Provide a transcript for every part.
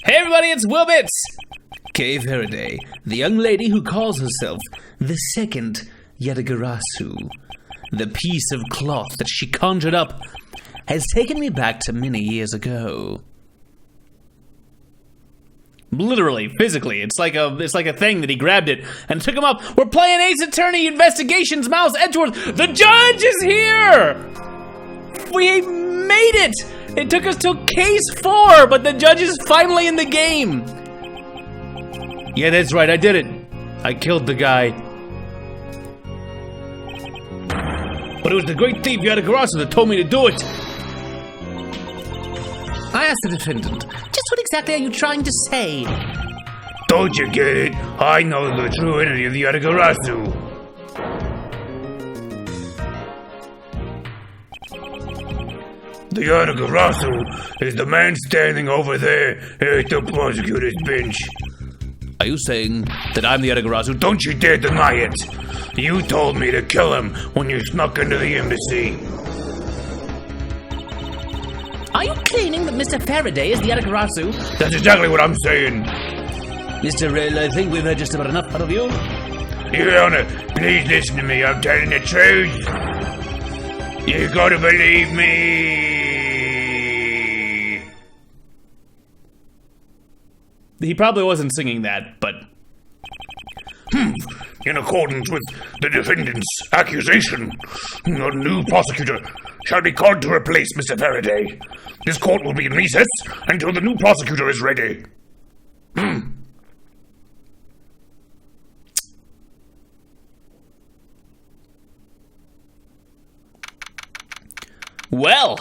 Hey everybody, it's Wilbits! Kay Faraday, the young lady who calls herself the second Yadagarasu. The piece of cloth that she conjured up has taken me back to many years ago. Literally, physically, it's like a thing that he grabbed it and took him up. We're playing Ace Attorney Investigations, Miles Edgeworth. The judge is here! We made it! It took us till case 4, but the judge is finally in the game. Yeah, that's right, I did it. I killed the guy. But it was the great thief Yadagarasu that told me to do it. I asked the defendant, just what exactly are you trying to say? Don't you get it? I know the true identity of the Yadagarasu. The Yadagarasu is the man standing over there at the prosecutor's bench. Are you saying that I'm the Yadagarasu? Don't you dare deny it! You told me to kill him when you snuck into the embassy. Are you claiming that Mr. Faraday is the Yadagarasu? That's exactly what I'm saying. Mr. Rell, I think we've heard just about enough out of you. Your Honor, please listen to me. I'm telling the truth. You gotta believe me. He probably wasn't singing that, but... In accordance with the defendant's accusation, a new prosecutor shall be called to replace Mr. Faraday. This court will be in recess until the new prosecutor is ready. Well,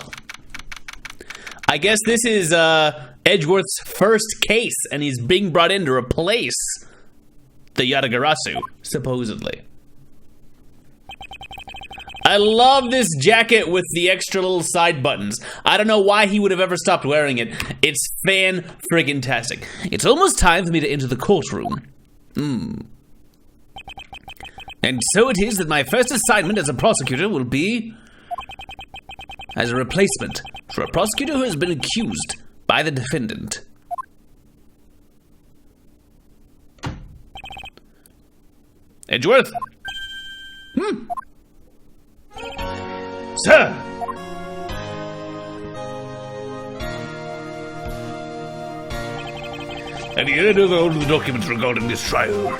I guess this is Edgeworth's first case, and he's being brought in to replace the Yadagarasu, supposedly. I love this jacket with the extra little side buttons. I don't know why he would have ever stopped wearing it. It's fan-friggin-tastic. It's almost time for me to enter the courtroom. And so it is that my first assignment as a prosecutor will be as a replacement for a prosecutor who has been accused by the defendant. Edgeworth? Sir! Have you heard of all the documents regarding this trial?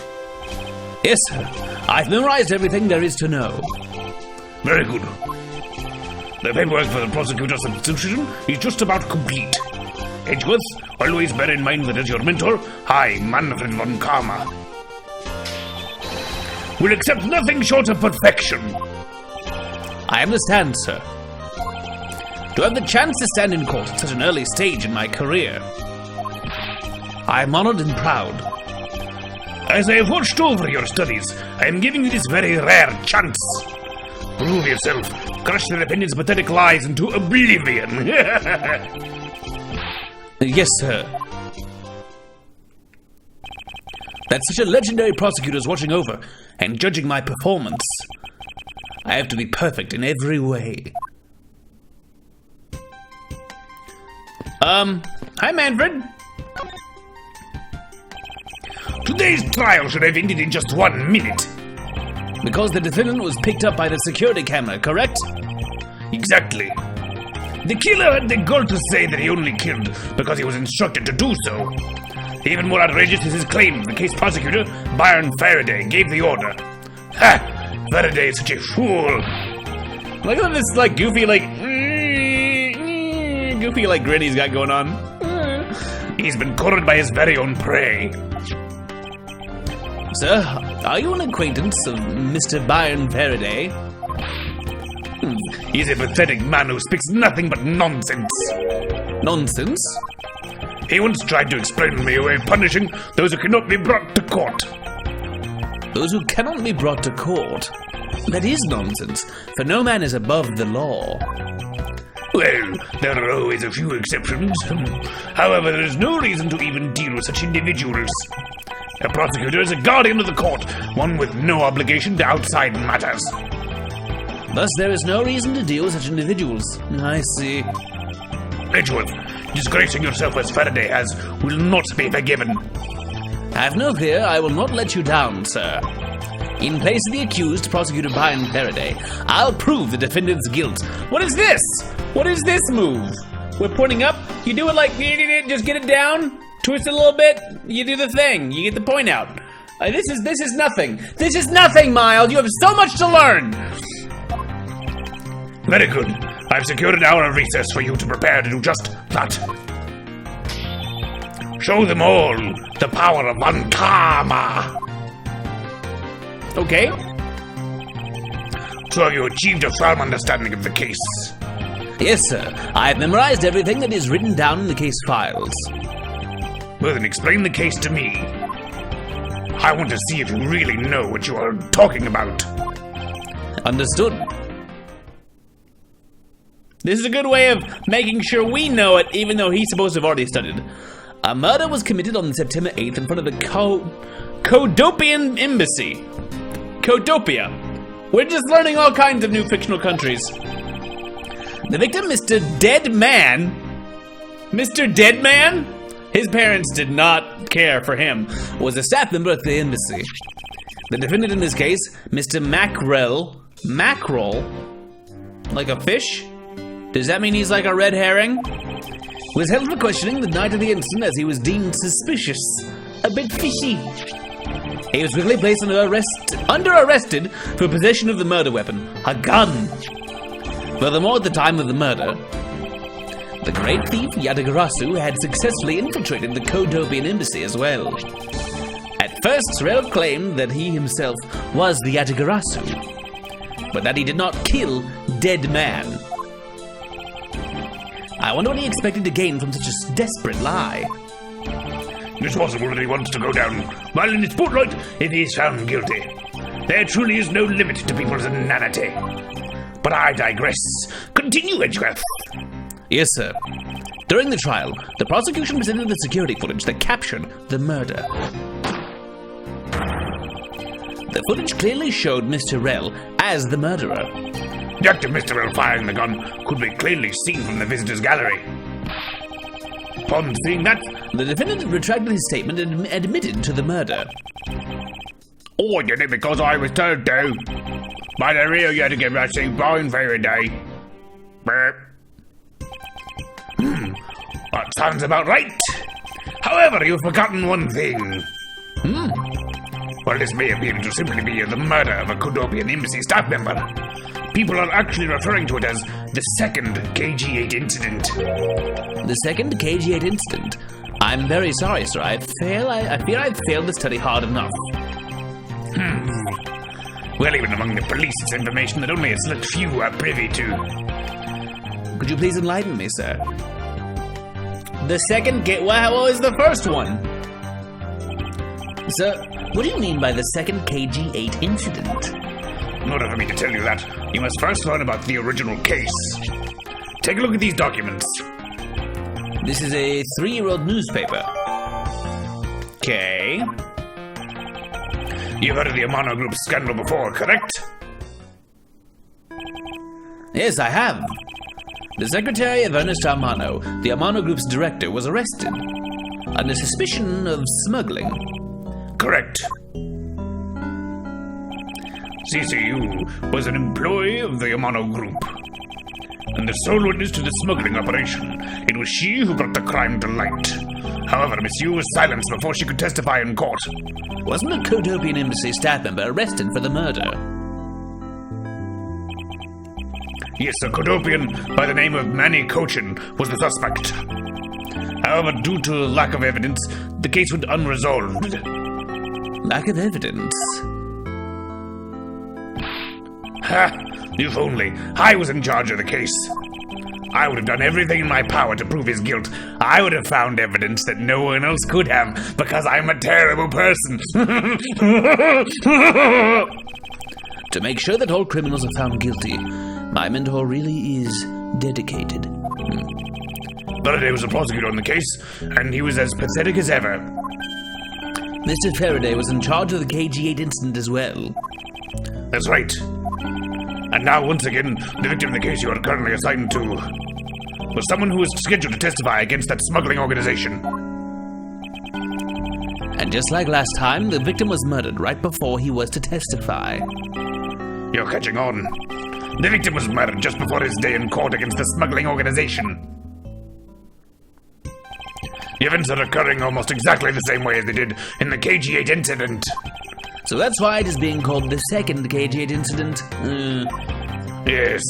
Yes, sir. I've memorized everything there is to know. Very good. The paperwork for the prosecutor's substitution is just about complete. Edgeworth, always bear in mind that as your mentor, I, Manfred von Karma, will accept nothing short of perfection. I understand, sir. To have the chance to stand in court at such an early stage in my career, I am honored and proud. As I have watched over your studies, I am giving you this very rare chance. Prove yourself. Crush the defendant's pathetic lies into oblivion. Yes, sir. That such a legendary prosecutor is watching over and judging my performance. I have to be perfect in every way. Hi, Manfred. Today's trial should have ended in just 1 minute. Because the defendant was picked up by the security camera, correct? Exactly. The killer had the gall to say that he only killed because he was instructed to do so. Even more outrageous is his claim the case prosecutor, Byron Faraday, gave the order. Ha! Faraday is such a fool. Look at this, goofy grin he's got going on. He's been cornered by his very own prey. Sir, are you an acquaintance of Mr. Byron Faraday? He's a pathetic man who speaks nothing but nonsense. Nonsense? He once tried to explain to me a way of punishing those who cannot be brought to court. Those who cannot be brought to court? That is nonsense, for no man is above the law. Well, there are always a few exceptions. However, there is no reason to even deal with such individuals. A prosecutor is a guardian of the court, one with no obligation to outside matters. Thus, there is no reason to deal with such individuals. I see. Edgeworth, disgracing yourself as Faraday has will not be forgiven. Have no fear, I will not let you down, sir. In place of the accused, Prosecutor Brian Faraday, I'll prove the defendant's guilt. What is this? What is this move? We're pointing up? You do it like, just get it down, twist it a little bit, you do the thing, you get the point out. This is nothing. This is nothing, Miles. You have so much to learn. Very good. I've secured an hour of recess for you to prepare to do just that. Show them all the power of Ankama. Okay. So have you achieved a firm understanding of the case? Yes, sir. I've memorized everything that is written down in the case files. Well, then explain the case to me. I want to see if you really know what you are talking about. Understood. This is a good way of making sure we know it, even though he's supposed to have already studied. A murder was committed on September 8th in front of the Codopian Embassy. Codopia. We're just learning all kinds of new fictional countries. The victim, Mr. Deadman. Mr. Deadman? His parents did not care for him. Was a staff member at the embassy. The defendant in this case, Mr. Mackerel. Mackerel? Like a fish? Does that mean he's like a red herring? Was held for questioning the night of the incident as he was deemed suspicious. A bit fishy. He was quickly placed under arrested for possession of the murder weapon, a gun. Furthermore, at the time of the murder, the great thief Yadagarasu had successfully infiltrated the Codopian embassy as well. At first, Rel claimed that he himself was the Yadagarasu, but that he did not kill Dead Man. I wonder what he expected to gain from such a desperate lie. It's possible that he wants to go down while in the spotlight if he is found guilty. There truly is no limit to people's inanity. But I digress. Continue, Edgeworth. Yes, sir. During the trial, the prosecution presented the security footage that captured the murder. The footage clearly showed Mr. Rel as the murderer. The act of Mr. Rel firing the gun could be clearly seen from the visitors' gallery. Upon seeing that, the defendant retracted his statement and admitted to the murder. Oh, I did it because I was told to. By the real Yadagarasu Brian Faraday. That sounds about right. However, you've forgotten one thing. Well, this may appear to simply be the murder of a Codopian embassy staff member. People are actually referring to it as the second KG-8 incident. The second KG-8 incident? I'm very sorry, sir. I fear I've failed to study hard enough. Well, even among the police, it's information that only a select few are privy to. Could you please enlighten me, sir? The second what was the first one? Sir, what do you mean by the second KG-8 incident? In order for me to tell you that, you must first learn about the original case. Take a look at these documents. This is a 3-year-old newspaper. Okay. You've heard of the Amano Group scandal before, correct? Yes, I have. The secretary of Ernest Amano, the Amano Group's director, was arrested under suspicion of smuggling. Correct. CCU was an employee of the Amano Group, and the sole witness to the smuggling operation. It was she who brought the crime to light. However, Miss Yu was silenced before she could testify in court. Wasn't a Codopian embassy staff member arrested for the murder? Yes, a Codopian by the name of Manny Cochin was the suspect. However, due to lack of evidence, the case went unresolved. Lack of evidence? Ha! If only I was in charge of the case. I would have done everything in my power to prove his guilt. I would have found evidence that no one else could have, because I'm a terrible person. To make sure that all criminals are found guilty, my mentor really is dedicated. Faraday was a prosecutor on the case, and he was as pathetic as ever. Mr. Faraday was in charge of the KG-8 incident as well. That's right. And now, once again, the victim of the case you are currently assigned to was someone who was scheduled to testify against that smuggling organization. And just like last time, the victim was murdered right before he was to testify. You're catching on. The victim was murdered just before his day in court against the smuggling organization. The events are occurring almost exactly the same way as they did in the KG-8 incident. So that's why it is being called the second KG-8 incident? Yes.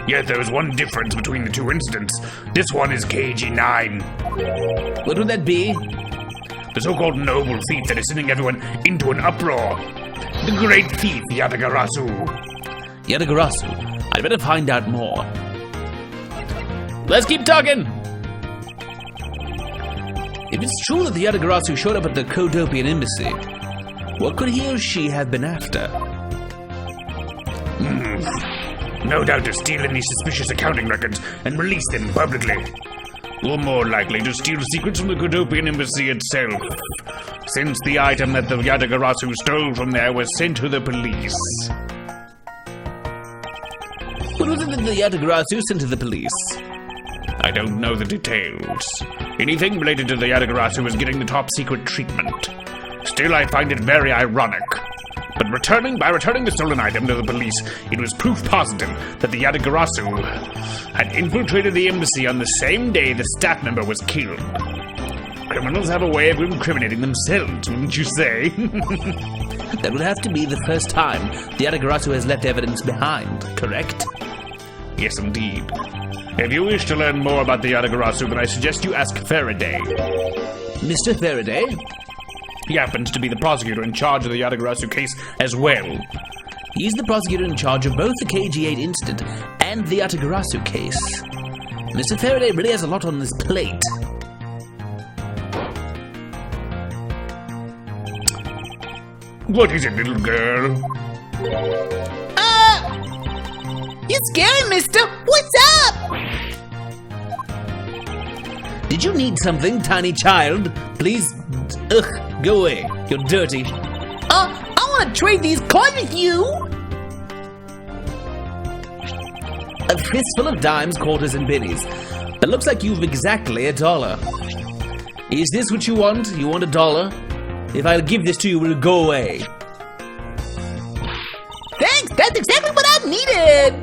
Yet there is one difference between the two incidents. This one is KG-9. What would that be? The so-called noble thief that is sending everyone into an uproar. The great thief, Yatagarasu. Yatagarasu? I'd better find out more. Let's keep talking! If it's true that the Yatagarasu showed up at the Kodopian embassy, what could he or she have been after? No doubt to steal any suspicious accounting records and release them publicly. Or more likely to steal secrets from the Kodopian embassy itself, since the item that the Yatagarasu stole from there was sent to the police. What was it that the Yatagarasu sent to the police? I don't know the details. Anything related to the Yatagarasu is getting the top secret treatment. Still, I find it very ironic. But by returning the stolen item to the police, it was proof positive that the Yatagarasu had infiltrated the embassy on the same day the staff member was killed. Criminals have a way of incriminating themselves, wouldn't you say? That would have to be the first time the Yatagarasu has left evidence behind, correct? Yes, indeed. If you wish to learn more about the Yatagarasu, then I suggest you ask Faraday. Mr. Faraday? He happens to be the prosecutor in charge of the Yatagarasu case as well. He's the prosecutor in charge of both the KG-8 incident and the Yatagarasu case. Mr. Faraday really has a lot on his plate. What is it, little girl? You're scary, mister! What's up? Did you need something, tiny child? Please, go away. You're dirty. I want to trade these coins with you! A fistful of dimes, quarters, and pennies. It looks like you've exactly $1. Is this what you want? You want $1? If I give this to you, will it go away? Thanks! That's exactly what I needed!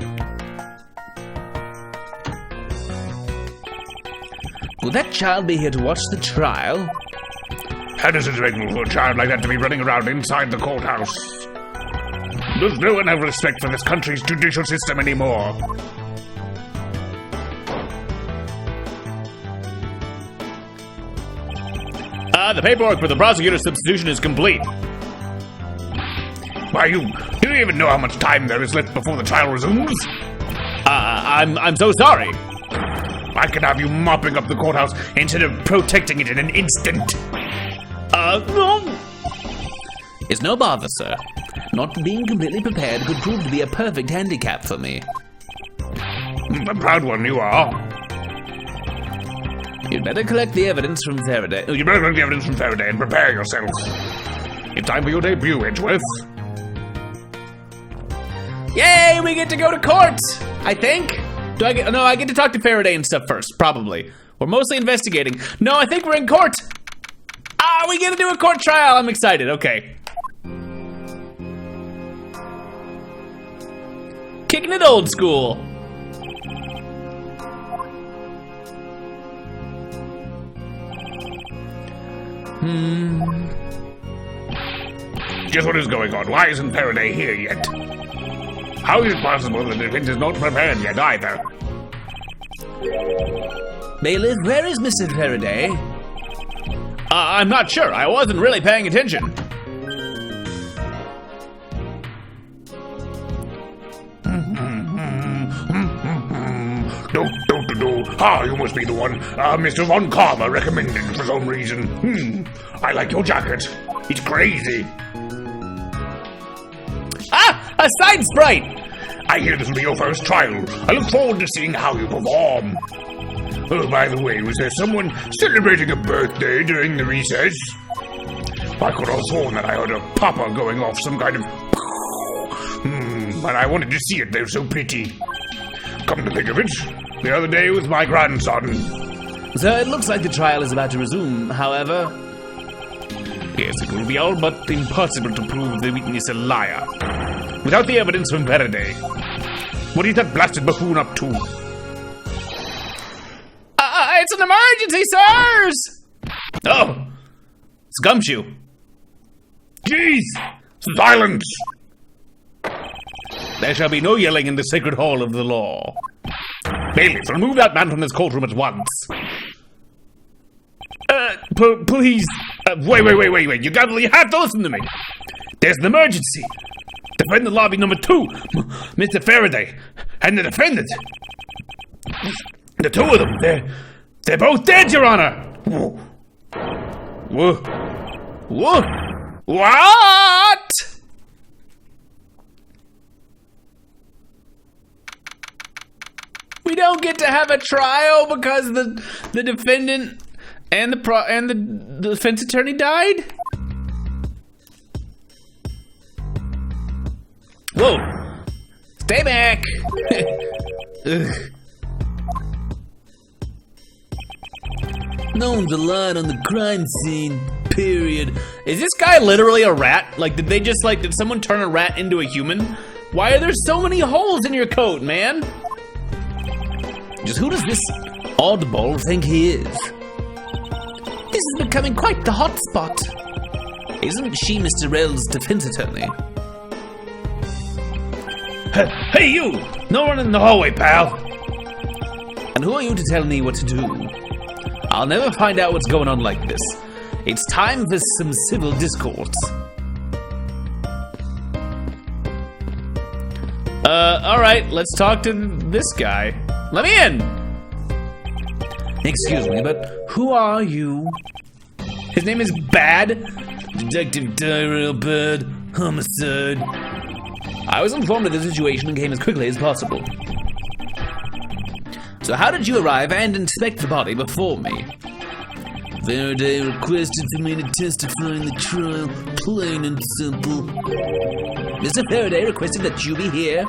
Will that child be here to watch the trial? How does it make for a child like that to be running around inside the courthouse? Does no one have respect for this country's judicial system anymore? The paperwork for the prosecutor's substitution is complete. Why, do you even know how much time there is left before the trial resumes? I'm so sorry. I could have you mopping up the courthouse instead of protecting it in an instant. No. It's no bother, sir. Not being completely prepared could prove to be a perfect handicap for me. A proud one you are. You'd better collect the evidence from Faraday. You better collect the evidence from Faraday and prepare yourself. It's time for your debut, Edgeworth. Yay, we get to go to court, I think. No, I get to talk to Faraday and stuff first, probably. We're mostly investigating. No, I think we're in court. We get to do a court trial. I'm excited, okay. Kicking it old school. Just what is going on? Why isn't Faraday here yet? How is it possible that the defense is not prepared yet either? Bailiff, where is Mr. Faraday? I'm not sure. I wasn't really paying attention. You must be the one Mr. Von Karma recommended for some reason. I like your jacket. It's crazy. A side sprite! I hear this will be your first trial. I look forward to seeing how you perform. Oh, by the way, was there someone celebrating a birthday during the recess? I could have sworn that I heard a popper going off some kind of... But I wanted to see it, they're so pretty. Come to think of it, The other day with my grandson. Sir, it looks like the trial is about to resume, however. Yes, it will be all but impossible to prove the witness a liar. Without the evidence from Faraday. What is that blasted buffoon up to? It's an emergency, sirs! Oh, it's Gumshoe. Jeez! Silence! There shall be no yelling in the sacred hall of the law. Bailiff, remove that man from this courtroom at once. Please. Wait. You have to listen to me. There's an emergency. Defendant lobby number 2, Mr. Faraday, and the defendant. The two of them, they're both dead, Your Honor. Whoa. What? We don't get to have a trial because the defendant and the defense attorney died? Whoa! Stay back! No one's alive on the crime scene, period. Is this guy literally a rat? Like, did someone turn a rat into a human? Why are there so many holes in your coat, man? Just who does this oddball think he is? This is becoming quite the hot spot. Isn't she Mr. Rell's defense attorney? Hey, you! No one in the hallway, pal. And who are you to tell me what to do? I'll never find out what's going on like this. It's time for some civil discourse. Alright, let's talk to this guy. Let me in! Excuse me, but who are you? His name is Bad. Detective Tyrell Bad. Homicide. I was informed of the situation and came as quickly as possible. So how did you arrive and inspect the body before me? Faraday requested for me to testify in the trial, plain and simple. Mr. Faraday requested that you be here.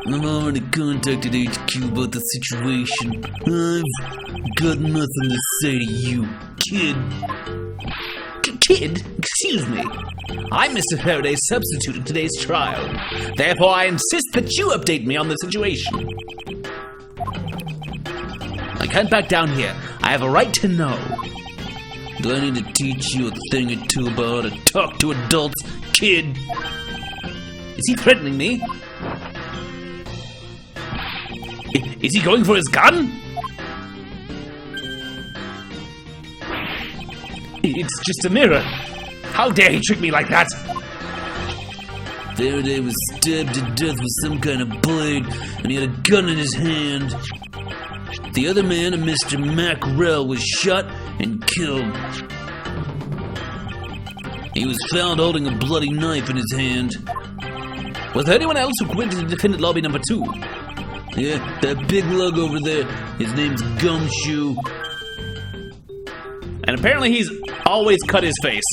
I've already contacted HQ about the situation. I've got nothing to say to you, kid. Kid? Excuse me. I'm Mr. Faraday's substitute in today's trial. Therefore, I insist that you update me on the situation. I can't back down here. I have a right to know. Do I need to teach you a thing or two about how to talk to adults, kid? Is he threatening me? Is he going for his gun? It's just a mirror. How dare he trick me like that? Faraday was stabbed to death with some kind of blade, and he had a gun in his hand. The other man, a Mr. Mackerel, was shot and killed. He was found holding a bloody knife in his hand. Was there anyone else who went into defendant lobby number 2? Yeah, that big lug over there. His name's Gumshoe. And apparently he's always cut his face.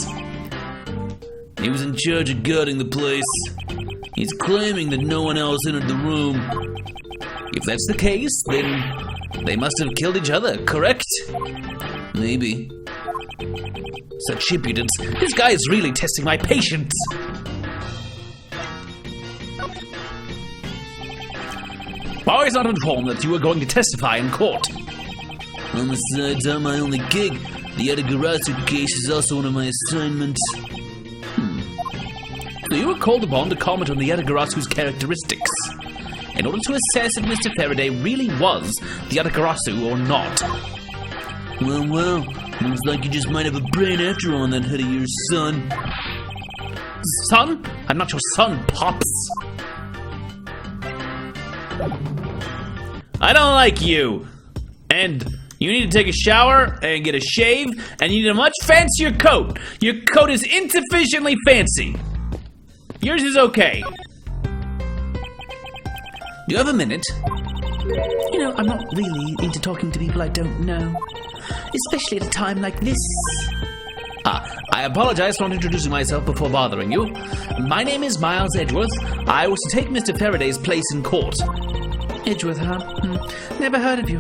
He was in charge of guarding the place. He's claiming that no one else entered the room. If that's the case, then they must have killed each other, correct? Maybe. Such impudence. This guy is really testing my patience. Bar is not informed that you are going to testify in court. Homicide's not my only gig. The Edegarasu case is also one of my assignments. So you were called upon to comment on the Edegarasu's characteristics, in order to assess if Mr. Faraday really was the Edegarasu or not. Well, looks like you just might have a brain after all on that head of yours, son. Son? I'm not your son, Pops. I don't like you. And you need to take a shower and get a shave, and you need a much fancier coat. Your coat is insufficiently fancy. Yours is okay. Do you have a minute? You know, I'm not really into talking to people I don't know. Especially at a time like this. I apologize for not introducing myself before bothering you. My name is Miles Edgeworth. I was to take Mr. Faraday's place in court. Edgeworth, huh? Never heard of you.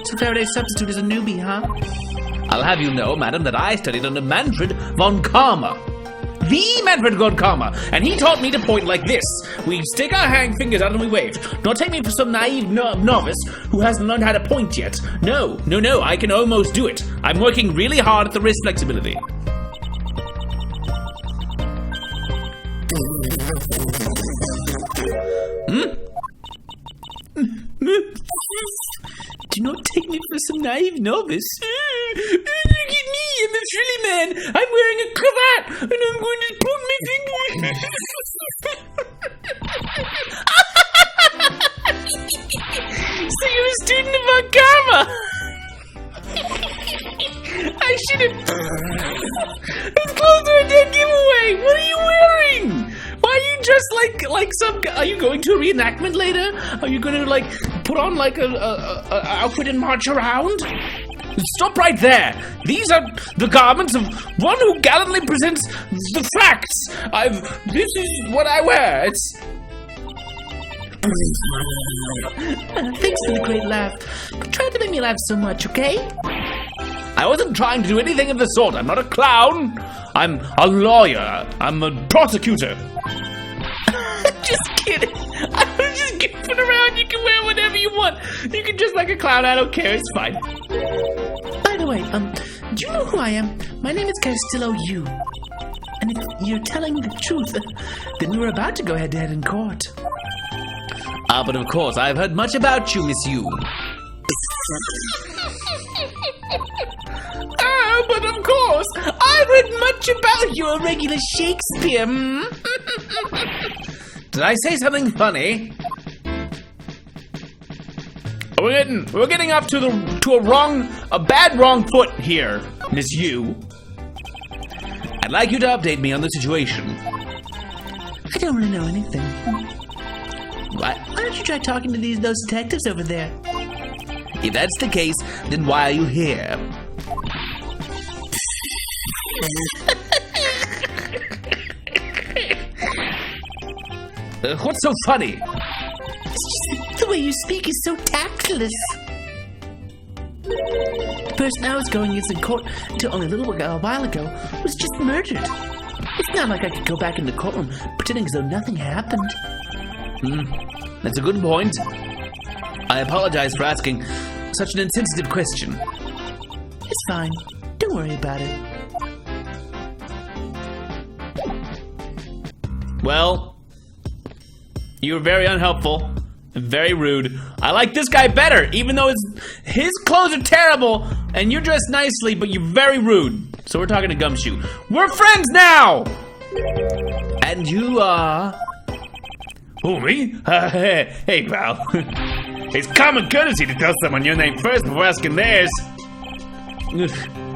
So Faraday's substitute is a newbie, huh? I'll have you know, madam, that I studied under Manfred von Karma. The Manfred von Karma. And he taught me to point like this. We stick our fingers out and we wave. Don't take me for some naive novice who hasn't learned how to point yet. No, I can almost do it. I'm working really hard at the wrist flexibility. Do not take me for some naive novice. Look at me, I'm a frilly man. I'm wearing a cravat, and I'm going to point my finger. So you're a student of Von Karma? I should have... Those clothes are a dead giveaway. What are you wearing? Why are you dressed like some... Are you going to a reenactment later? Are you going to, put on, a outfit and march around? Stop right there. These are the garments of one who gallantly presents the facts. This is what I wear. It's... Thanks for the great laugh. But try to make me laugh so much, okay? I wasn't trying to do anything of the sort. I'm not a clown. I'm a lawyer. I'm a prosecutor. Just kidding. I was just goofing around. You can wear whatever you want. You can dress like a clown. I don't care. It's fine. By the way, do you know who I am? My name is Castillo Yu. And if you're telling me the truth, then we're about to go head-to-head in court. But of course, I've heard much about you, Miss Yu. But of course, I've heard much about you, a regular Shakespeare. Did I say something funny? We're getting up to a bad wrong foot here, Miss Yu. I'd like you to update me on the situation. I don't really know anything. What? Why don't you try talking to those detectives over there? If that's the case, then why are you here? What's so funny? It's just the way you speak is so tactless. The person I was going against in court until only a while ago was just murdered. It's not like I could go back in the courtroom pretending as though nothing happened. That's a good point. I apologize for asking such an insensitive question. It's fine. Don't worry about it. Well, you were very unhelpful and very rude. I like this guy better, even though his clothes are terrible and you're dressed nicely, but you're very rude. So we're talking to Gumshoe. We're friends now! And you are... Who, me? Hey, pal. It's common courtesy to tell someone your name first before asking theirs.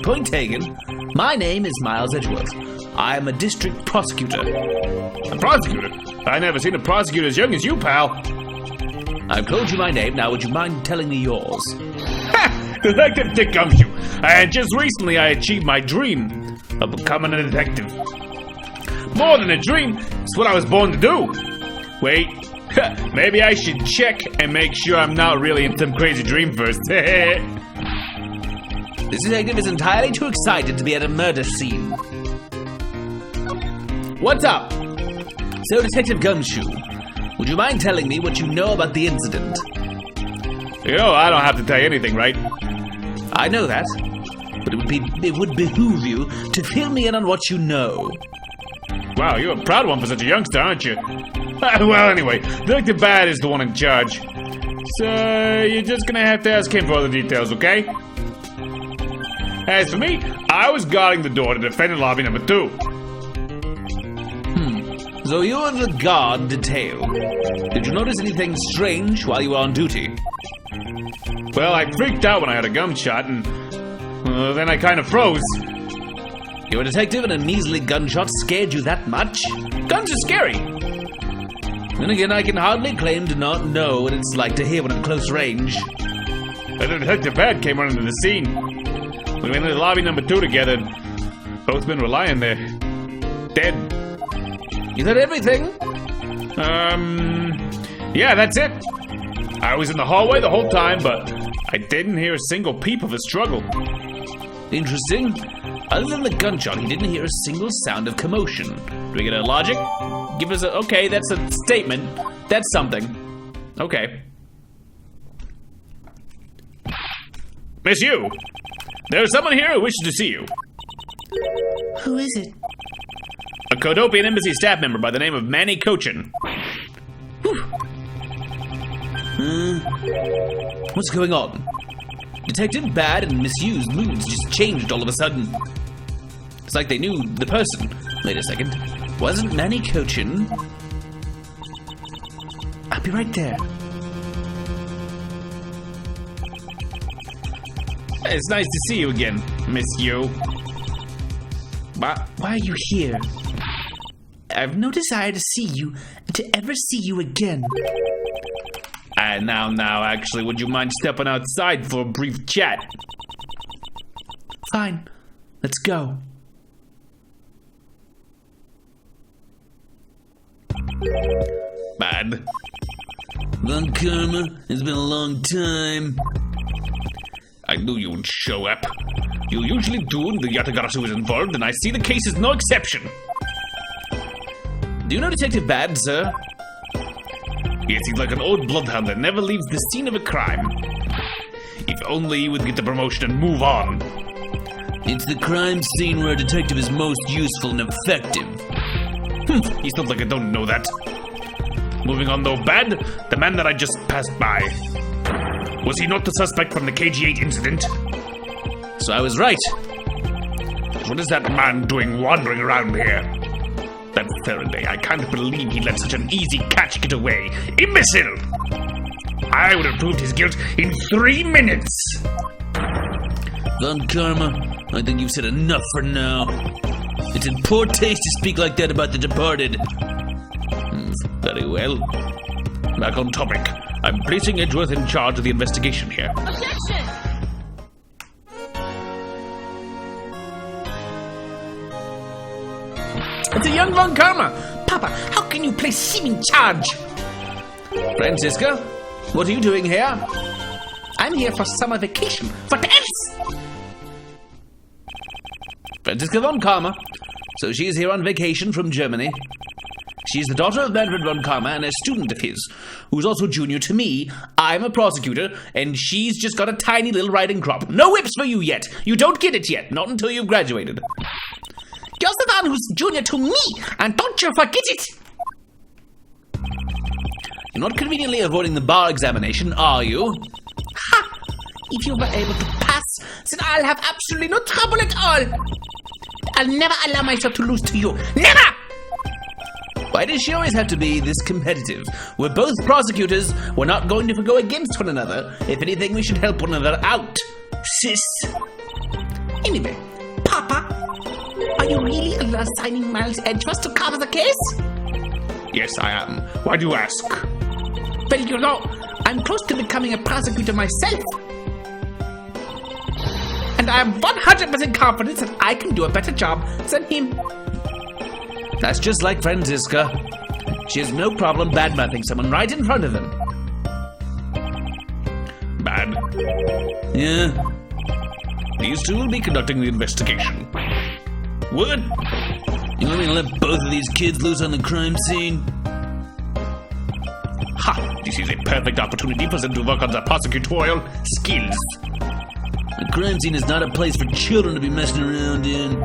Point taken. My name is Miles Edgeworth. I am a district prosecutor. A prosecutor? I never seen a prosecutor as young as you, pal. I've told you my name. Now, would you mind telling me yours? Ha! Like that Dick Gumshoe. And just recently, I achieved my dream of becoming a detective. More than a dream, it's what I was born to do. Wait, maybe I should check and make sure I'm not really in some crazy dream first. This detective is entirely too excited to be at a murder scene. What's up? So, Detective Gumshoe, would you mind telling me what you know about the incident? You know, I don't have to tell you anything, right? I know that, but it would behoove you to fill me in on what you know. Wow, you're a proud one for such a youngster, aren't you? Well, anyway, Detective Bad is the one in charge. So, you're just gonna have to ask him for all the details, okay? As for me, I was guarding the door to defend lobby number 2. So you were the guard detail. Did you notice anything strange while you were on duty? Well, I freaked out when I had a gunshot, and then I kind of froze. You're a detective and a measly gunshot scared you that much? Guns are scary. Then again, I can hardly claim to not know what it's like to hear one at close range. The Detective Bad came running to the scene. We went into lobby number 2 together. Both men were lying there. Dead. Is that everything? Yeah, that's it. I was in the hallway the whole time, but I didn't hear a single peep of a struggle. Interesting. Other than the gunshot, he didn't hear a single sound of commotion. Do we get a logic? Give us a... Okay, that's a statement. That's something. Okay. Miss Yu, there's someone here who wishes to see you. Who is it? A Kodopian Embassy staff member by the name of Manny Cochin. What's going on? Detective Bad and Miss Yu's moods just changed all of a sudden. It's like they knew the person. Wait a second. Wasn't Manny Cochin? I'll be right there. It's nice to see you again, Miss Yu. Why are you here? I've no desire to see you and to ever see you again. Now, actually, would you mind stepping outside for a brief chat? Fine. Let's go. Bad. Von Karma, it's been a long time. I knew you would show up. You usually do when the Yatagarasu is involved, and I see the case is no exception. Do you know Detective Bad, sir? Yes, he's like an old bloodhound that never leaves the scene of a crime. If only he would get the promotion and move on. It's the crime scene where a detective is most useful and effective. He sounds like I don't know that. Moving on though, Bad, the man that I just passed by. Was he not the suspect from the KG-8 incident? So I was right. What is that man doing wandering around here? That Faraday, I can't believe he let such an easy catch get away. Imbecile! I would have proved his guilt in 3 minutes! Von Karma, I think you've said enough for now. It's in poor taste to speak like that about the departed. Very well. Back on topic. I'm placing Edgeworth in charge of the investigation here. Objection! It's a young Von Karma! Papa, how can you place him in charge? Franziska, what are you doing here? I'm here for summer vacation. What else? Franziska Von Karma. So she is here on vacation from Germany. She is the daughter of Manfred Von Karma and a student of his, who's also junior to me. I'm a prosecutor, and she's just got a tiny little riding crop. No whips for you yet. You don't get it yet, not until you've graduated. You're the one who's junior to me, and don't you forget it! You're not conveniently avoiding the bar examination, are you? Ha! If you were able to pass, then I'll have absolutely no trouble at all. I'll never allow myself to lose to you. Never! Why does she always have to be this competitive? We're both prosecutors. We're not going to go against one another. If anything, we should help one another out. Sis. Anyway, Papa, are you really assigning Miles Edgeworth to cover the case? Yes, I am. Why do you ask? Well, you know, I'm close to becoming a prosecutor myself. And I am 100% confident that I can do a better job than him. That's just like Franziska. She has no problem badmouthing someone right in front of them. Bad. Yeah? These two will be conducting the investigation. What? You want me to let both of these kids loose on the crime scene? Ha! This is a perfect opportunity for them to work on their prosecutorial skills. The crime scene is not a place for children to be messing around in.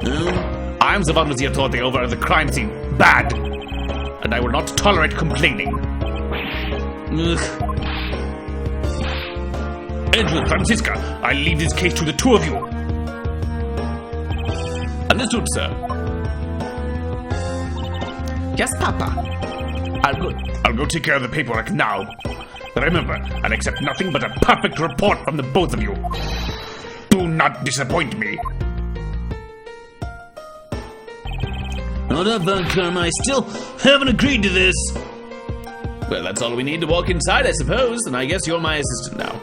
No? I'm the one with the authority over the crime scene. Bad. And I will not tolerate complaining. Ugh. Edgeworth, Franziska, I leave this case to the two of you. Understood, sir. Yes, Papa. I'll go take care of the paperwork now. Remember, I'll accept nothing but a perfect report from the both of you. Do not disappoint me. Hold up, Von Karma, I still haven't agreed to this. Well, that's all we need to walk inside, I suppose, and I guess you're my assistant now.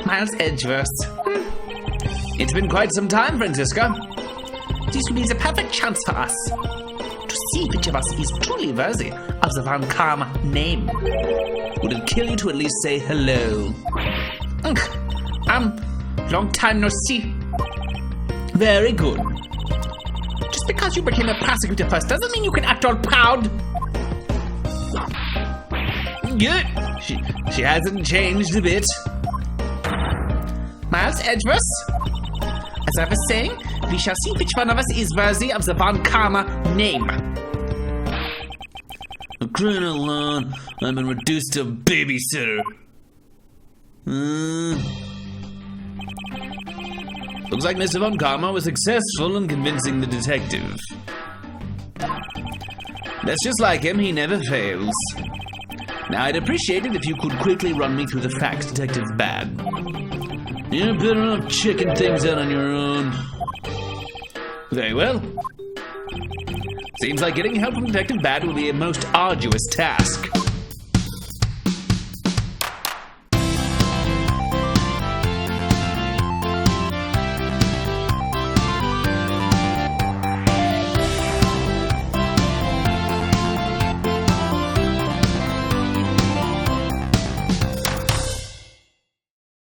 Miles Edgeworth. It's been quite some time, Franziska. This will be the perfect chance for us to see which of us is truly worthy of the Von Karma name. Would it kill you to at least say hello? Long time no see. Very good. Just because you became a prosecutor first doesn't mean you can act all proud. Good. She hasn't changed a bit. Miles Edgeworth, as I was saying, we shall see which one of us is worthy of the Von Karma name. Crying out loud, I've been reduced to a babysitter. Looks like Mr. Von Karma was successful in convincing the detective. That's just like him, he never fails. Now, I'd appreciate it if you could quickly run me through the facts, Detective Bad. You're better off checking things out on your own. Very well. Seems like getting help from Detective Bad will be a most arduous task.